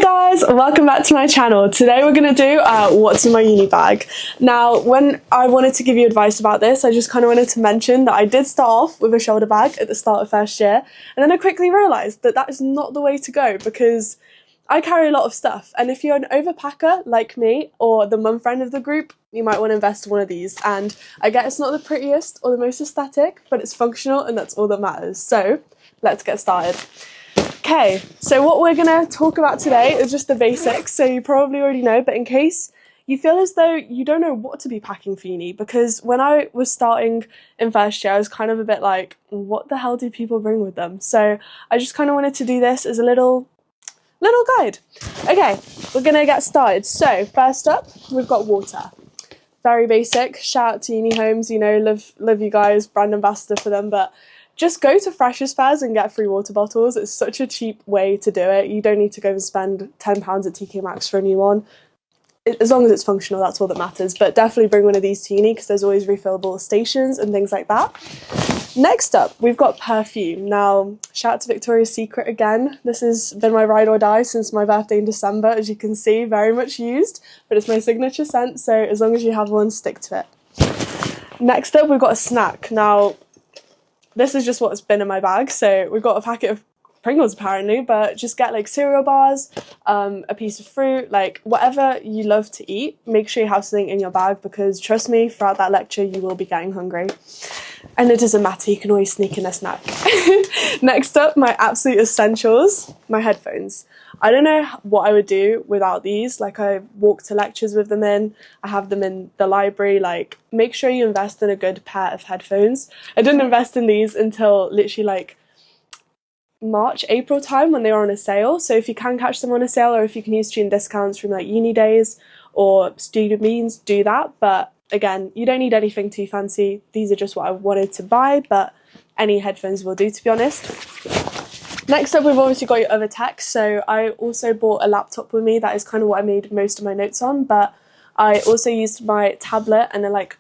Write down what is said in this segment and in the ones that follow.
Guys, welcome back to my channel. Today we're going to do what's in my uni bag. Now, when I wanted to give you advice about this, I just kind of wanted to mention that I did start off with a shoulder bag at the start of first year, and then I quickly realised that that is not the way to go because I carry a lot of stuff, and if you're an overpacker like me or the mum friend of the group, you might want to invest in one of these. And I get it's not the prettiest or the most aesthetic, but it's functional and that's all that matters. So let's get started. Okay, so what we're going to talk about today is just the basics, so you probably already know, but in case you feel as though you don't know what to be packing for uni, because when I was starting in first year, I was kind of a bit like, what the hell do people bring with them? So I just kind of wanted to do this as a little guide. Okay, we're going to get started. So first up, we've got water. Very basic. Shout out to uni homes, you know, love you guys, brand ambassador for them, but just go to Freshers Fairs and get free water bottles. It's such a cheap way to do it. You don't need to go and spend £10 at TK Maxx for a new one. As long as it's functional, that's all that matters. But definitely bring one of these to uni because there's always refillable stations and things like that. Next up, we've got Perfume. Now, shout out to Victoria's Secret again. This has been my ride or die since my birthday in December. As you can see, very much used, but it's my signature scent, so as long as you have one, stick to it. Next up, we've got a snack. Now, this is just what's been in my bag. So we've got a packet of Pringles apparently, but just get like cereal bars, a piece of fruit, like whatever you love to eat. Make sure you have something in your bag because trust me, throughout that lecture you will be getting hungry. And it doesn't matter, you can always sneak in a snack. Next up, my absolute essentials, my headphones. I don't know what I would do without these. Like, I walk to lectures with them in, I have them in the library. Like, make sure you invest in a good pair of headphones. I didn't invest in these until literally like March, April time when they were on a sale. So if you can catch them on a sale, or if you can use student discounts from like uni days or student means, do that. But again, you don't need anything too fancy. These are just what I wanted to buy, but any headphones will do, to be honest. Next up, we've obviously got your other tech. So I also bought a laptop with me. That is kind of what I made most of my notes on, but I also used my tablet and a like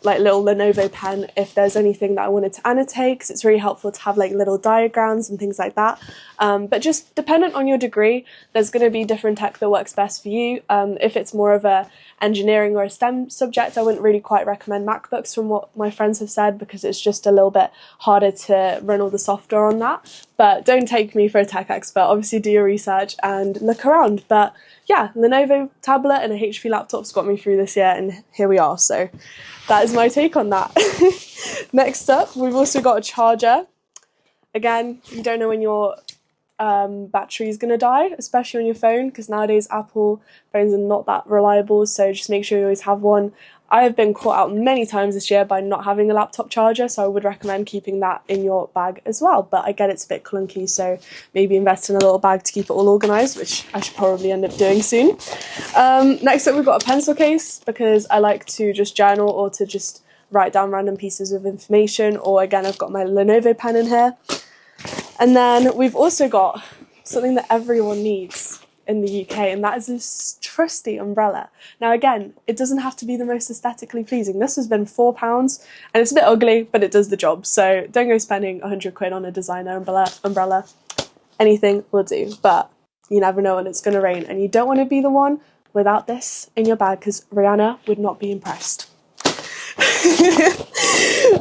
little Lenovo pen if there's anything that I wanted to annotate, because it's really helpful to have like little diagrams and things like that. But just dependent on your degree, there's going to be different tech that works best for you. If it's more of a engineering or a STEM subject, I wouldn't really quite recommend MacBooks from what my friends have said, because it's just a little bit harder to run all the software on that. But don't take me for a tech expert, obviously do your research and look around. But yeah, Lenovo tablet and a HP laptop's got me through this year, and here we are. So that is my take on that. Next up, we've also got a charger. Again, you don't know when your battery is going to die, especially on your phone, because nowadays Apple phones are not that reliable, so just make sure you always have one. I have been caught out many times this year by not having a laptop charger, so I would recommend keeping that in your bag as well. But I get it's a bit clunky, so maybe invest in a little bag to keep it all organised, which I should probably end up doing soon. Next up, we've got a pencil case, because I like to just journal or to just write down random pieces of information, or again, I've got my Lenovo pen in here. And then we've also got something that everyone needs in the UK, and that is this trusty umbrella. Now again, it doesn't have to be the most aesthetically pleasing. This has been £4 and it's a bit ugly, but it does the job. So don't go spending 100 quid on a designer umbrella. Anything will do, but you never know when it's going to rain, and you don't want to be the one without this in your bag, because Rihanna would not be impressed.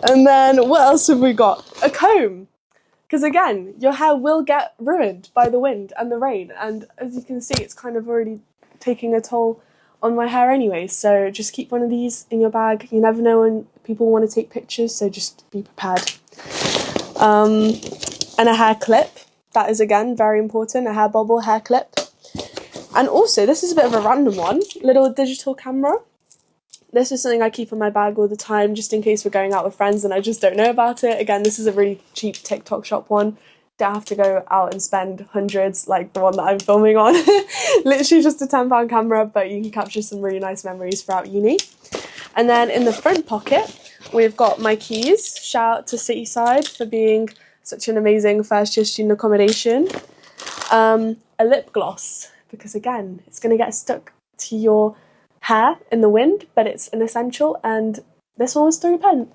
And then what else have we got? A comb. Because again, your hair will get ruined by the wind and the rain, and as you can see, it's kind of already taking a toll on my hair anyway, so just keep one of these in your bag. You never know when people want to take pictures, so just be prepared. And a hair clip, that is again very important, a hair bobble, hair clip. And also, this is a bit of a random one, little digital camera. This is something I keep in my bag all the time, just in case we're going out with friends and I just don't know about it. Again, this is a really cheap TikTok shop one. Don't have to go out and spend hundreds like the one that I'm filming on. Literally just a £10 camera, but you can capture some really nice memories throughout uni. And then in the front pocket, we've got my keys. Shout out to Cityside for being such an amazing first year student accommodation. A lip gloss, because again, it's going to get stuck to your hair in the wind, but it's an essential, and this one was £3,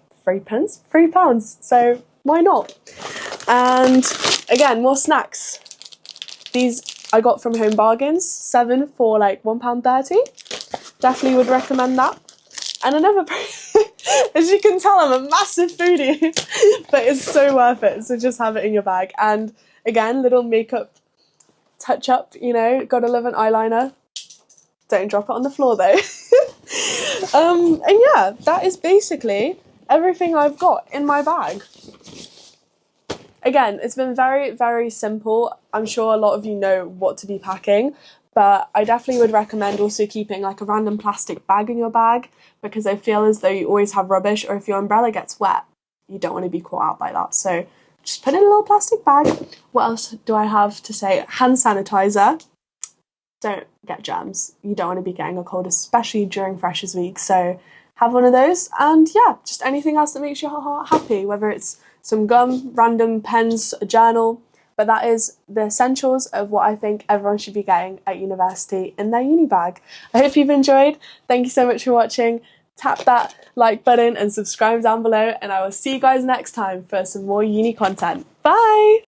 so why not? And again, more snacks. These I got from Home Bargains, 7 for like £1.30. Definitely would recommend that. And another, as you can tell, I'm a massive foodie, but it's so worth it. So just have it in your bag. And again, little makeup touch up, you know, gotta love an eyeliner. Don't drop it on the floor though. And yeah, that is basically everything I've got in my bag. Again, it's been very, very simple. I'm sure a lot of you know what to be packing, but I definitely would recommend also keeping like a random plastic bag in your bag, because I feel as though you always have rubbish, or if your umbrella gets wet, you don't want to be caught out by that. So just put in a little plastic bag. What else do I have to say? Hand sanitizer. Don't get germs. You don't want to be getting a cold, especially during Freshers Week. So have one of those. And yeah, just anything else that makes you happy, whether it's some gum, random pens, a journal. But that is the essentials of what I think everyone should be getting at university in their uni bag. I hope you've enjoyed. Thank you so much for watching. Tap that like button and subscribe down below, and I will see you guys next time for some more uni content. Bye!